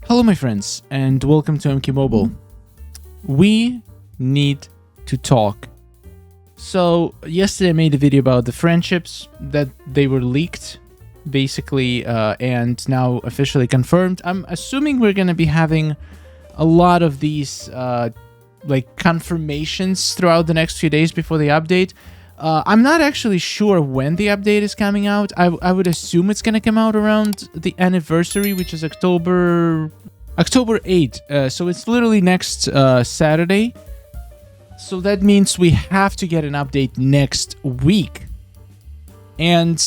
Hello my friends and welcome to MKX Mobile. We need to talk. So yesterday I made a video about the friendships that they were leaked basically and now officially confirmed. I'm assuming we're going to be having a lot of these like confirmations throughout the next few days before the update. I'm not actually sure when the update is coming out. I would assume it's going to come out around the anniversary, which is October 8th. So it's literally next Saturday. So that means we have to get an update next week. And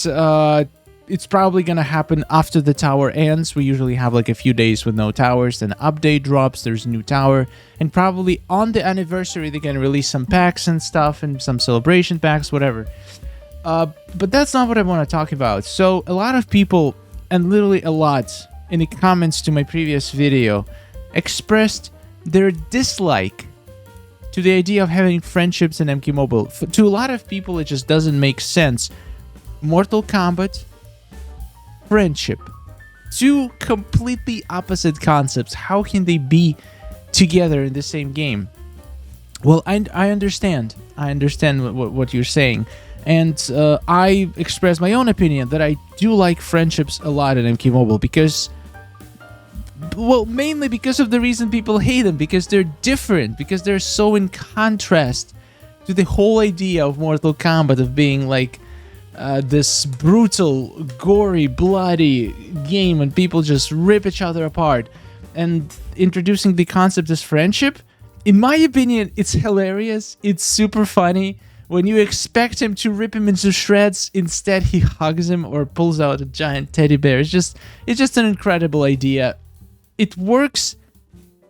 it's probably going to happen after the tower ends. We usually have like a few days with no towers. Then update drops, there's a new tower. And probably on the anniversary, they're going to release some packs and stuff and some celebration packs, whatever. But that's not what I want to talk about. So a lot of people, and literally a lot, in the comments to my previous video, expressed their dislike to the idea of having friendships in MKX Mobile. To a lot of people, it just doesn't make sense. Mortal Kombat, friendship, two completely opposite concepts. How can they be together in the same game? Well, I understand. I understand what you're saying. And I express my own opinion that I do like friendships a lot in MKX Mobile because... well, mainly because of the reason people hate them, because they're different, because they're so in contrast to the whole idea of Mortal Kombat, of being like this brutal, gory, bloody game and people just rip each other apart. And introducing the concept as friendship, in my opinion, it's hilarious. It's super funny. When you expect him to rip him into shreds, instead he hugs him or pulls out a giant teddy bear. It's just an incredible idea. It works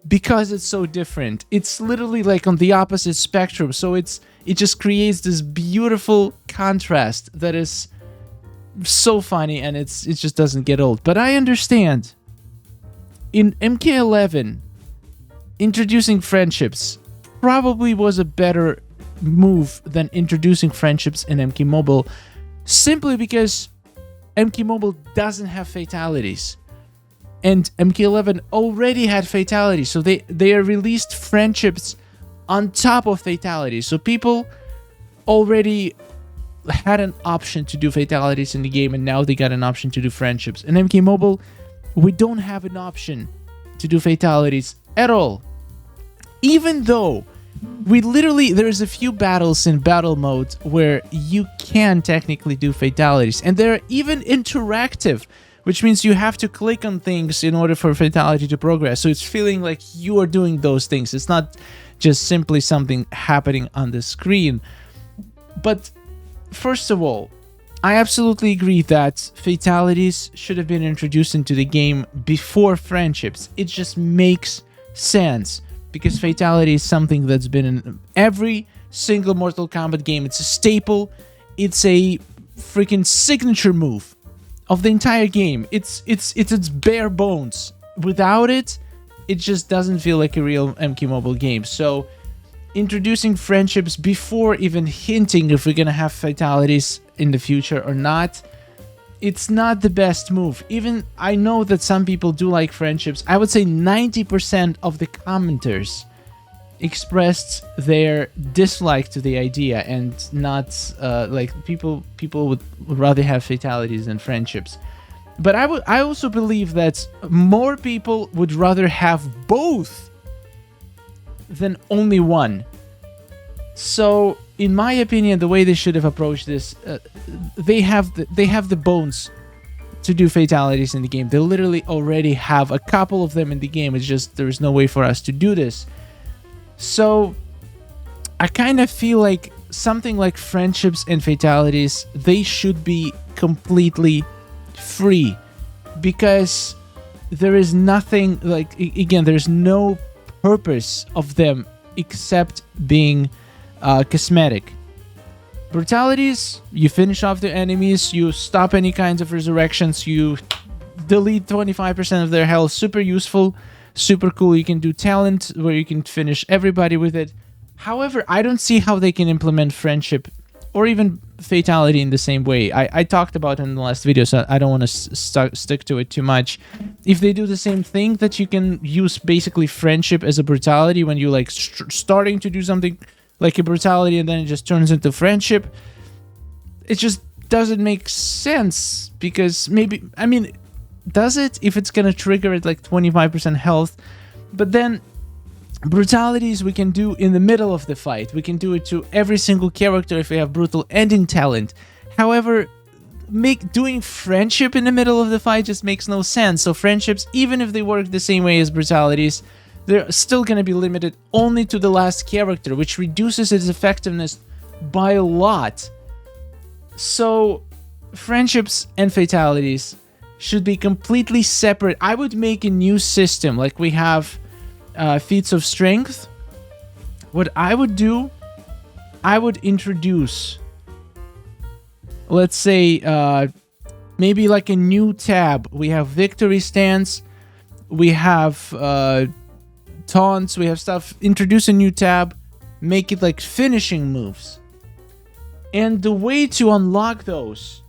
because it's so different. It's literally like on the opposite spectrum. So it just creates this beautiful contrast that is so funny, and it just doesn't get old. But I understand. In MK11, introducing friendships probably was a better move than introducing friendships in MKX Mobile, simply because MKX Mobile doesn't have fatalities. And MK11 already had fatalities, so they are released friendships on top of fatalities. So people already had an option to do fatalities in the game, and now they got an option to do friendships. In MKX Mobile, we don't have an option to do fatalities at all. Even though there's a few battles in battle mode where you can technically do fatalities, and they're even interactive, which means you have to click on things in order for fatality to progress. So it's feeling like you are doing those things. It's not just simply something happening on the screen. But first of all, I absolutely agree that fatalities should have been introduced into the game before friendships. It just makes sense, because fatality is something that's been in every single Mortal Kombat game. It's a staple. It's a freaking signature move of the entire game. It's its bare bones. Without it, it just doesn't feel like a real MKX Mobile game. So introducing friendships before even hinting if we're gonna have fatalities in the future or not, it's not the best move. Even I know that some people do like friendships. I would say 90% of the commenters expressed their dislike to the idea, and not like people would rather have fatalities than friendships. But I also believe that more people would rather have both than only one. So in my opinion, the way they should have approached this, they have the bones to do fatalities in the game. They literally already have a couple of them in the game. It's just there's no way for us to do this. So I kind of feel like something like friendships and fatalities, they should be completely free, because there is nothing, like, again, there's no purpose of them except being cosmetic. Brutalities, you finish off the enemies, you stop any kinds of resurrections, you delete 25% of their health. Super useful, super cool. You can do talent where you can finish everybody with it. However, I don't see how they can implement friendship or even fatality in the same way. I talked about it in the last video, so I don't want to stick to it too much. If they do the same thing, that you can use basically friendship as a brutality when you like starting to do something like a brutality and then it just turns into friendship, it just doesn't make sense, because maybe, I mean, does it if it's gonna trigger at like 25% health? But then brutalities we can do in the middle of the fight. We can do it to every single character if we have brutal ending talent. However, doing friendship in the middle of the fight just makes no sense. So friendships, even if they work the same way as brutalities, they're still going to be limited only to the last character, which reduces its effectiveness by a lot. So friendships and fatalities should be completely separate. I would make a new system like we have feats of strength. What I would do, I would introduce, let's say, maybe like a new tab. We have victory stance, we have taunts, we have stuff. Introduce a new tab, make it like finishing moves. And the way to unlock those,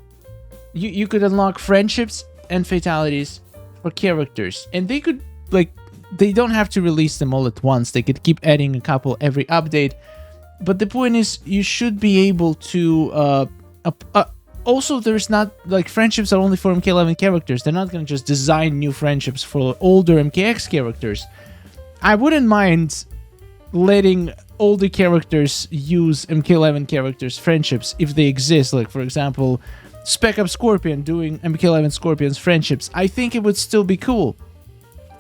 you could unlock friendships and fatalities for characters, and they could like, they don't have to release them all at once. They could keep adding a couple every update. But the point is, you should be able to also, there's not like, friendships are only for MK11 characters. They're not going to just design new friendships for older MKX characters. I wouldn't mind letting older characters use MK11 characters' friendships if they exist. Like, for example, Spec Up Scorpion doing MK11 Scorpion's friendships. I think it would still be cool.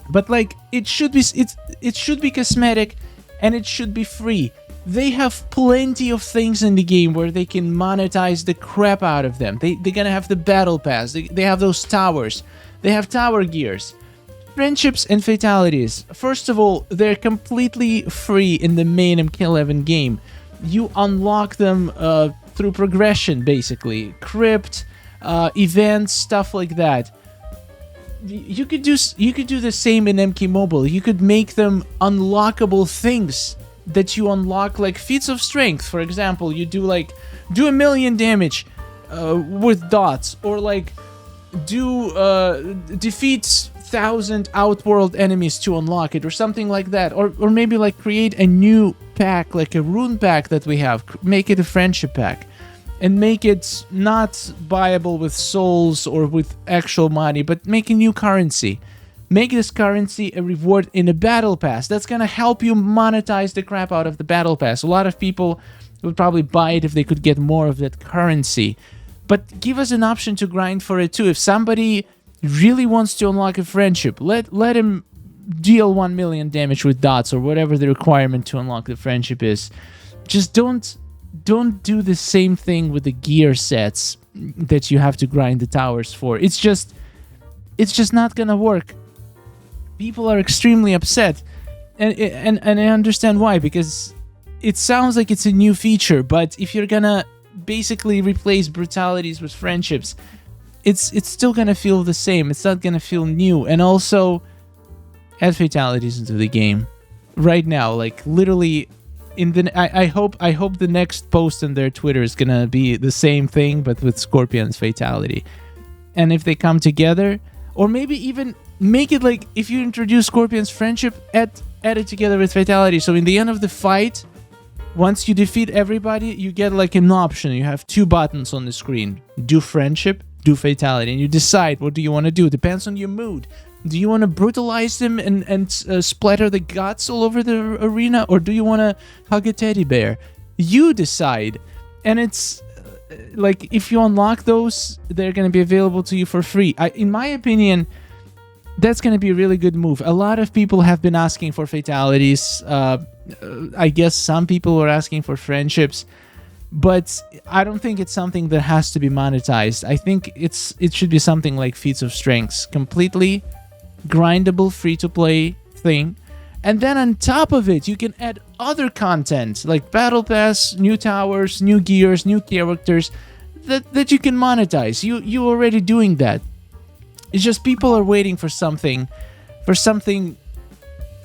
But like, it should be cosmetic, and it should be free. They have plenty of things in the game where they can monetize the crap out of them. They're gonna have the battle pass. They have those towers. They have tower gears. Friendships and fatalities. First of all, they're completely free in the main MK11 game. You unlock them through progression, basically. Crypt, events, stuff like that. You could do the same in MK Mobile. You could make them unlockable things that you unlock, like feats of strength. For example, you do 1,000,000 damage with dots, or like defeat 1,000 outworld enemies to unlock it, or something like that. Or maybe like create a new pack, like a rune pack that we have. Make it a friendship pack. And make it not buyable with souls or with actual money, but make a new currency. Make this currency a reward in a battle pass. That's gonna help you monetize the crap out of the battle pass. A lot of people would probably buy it if they could get more of that currency. But give us an option to grind for it too. If somebody really wants to unlock a friendship, let him deal 1,000,000 damage with dots, or whatever the requirement to unlock the friendship is. Just don't do the same thing with the gear sets that you have to grind the towers for. It's just not gonna work. People are extremely upset, and I understand why, because it sounds like it's a new feature, but if you're gonna basically replace brutalities with friendships, it's still gonna feel the same. It's not gonna feel new. And also, add fatalities into the game right now, like literally. I hope the next post on their Twitter is gonna be the same thing, but with Scorpion's fatality. And if they come together, or maybe even make it like, if you introduce Scorpion's friendship, add it together with fatality. So in the end of the fight, once you defeat everybody, you get like an option. You have 2 buttons on the screen: do friendship, do fatality, and you decide what do you want to do. Depends on your mood. Do you want to brutalize them and splatter the guts all over the arena? Or do you want to hug a teddy bear? You decide. And it's like, if you unlock those, they're going to be available to you for free. In my opinion, that's going to be a really good move. A lot of people have been asking for fatalities. I guess some people were asking for friendships. But I don't think it's something that has to be monetized. I think it should be something like feats of strengths. Completely grindable, free-to-play thing. And then on top of it, you can add other content like battle pass, new towers, new gears, new characters that you can monetize. You already doing that. It's just people are waiting for something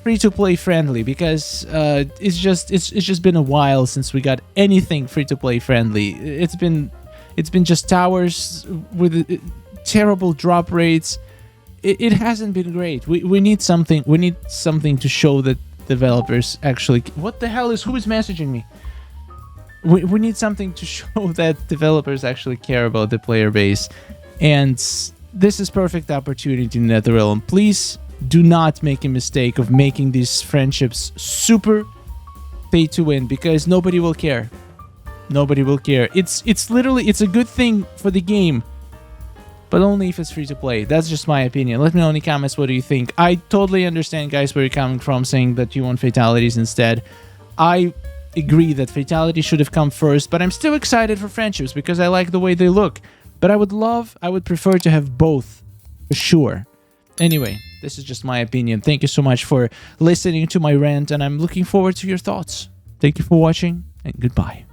free-to-play friendly, because it's just been a while since we got anything free-to-play friendly. It's been just towers with terrible drop rates. It hasn't been great. We need something. We need something to show that developers actually. What the hell who is messaging me? We need something to show that developers actually care about the player base, and this is perfect opportunity in Netherrealm. Please do not make a mistake of making these friendships super pay to win, because nobody will care. Nobody will care. It's literally, it's a good thing for the game, but only if it's free to play. That's just my opinion. Let me know in the comments, what do you think? I totally understand, guys, where you're coming from, saying that you want fatalities instead. I agree that fatality should have come first, but I'm still excited for friendships because I like the way they look. But I would prefer to have both, for sure. Anyway, this is just my opinion. Thank you so much for listening to my rant, and I'm looking forward to your thoughts. Thank you for watching, and goodbye.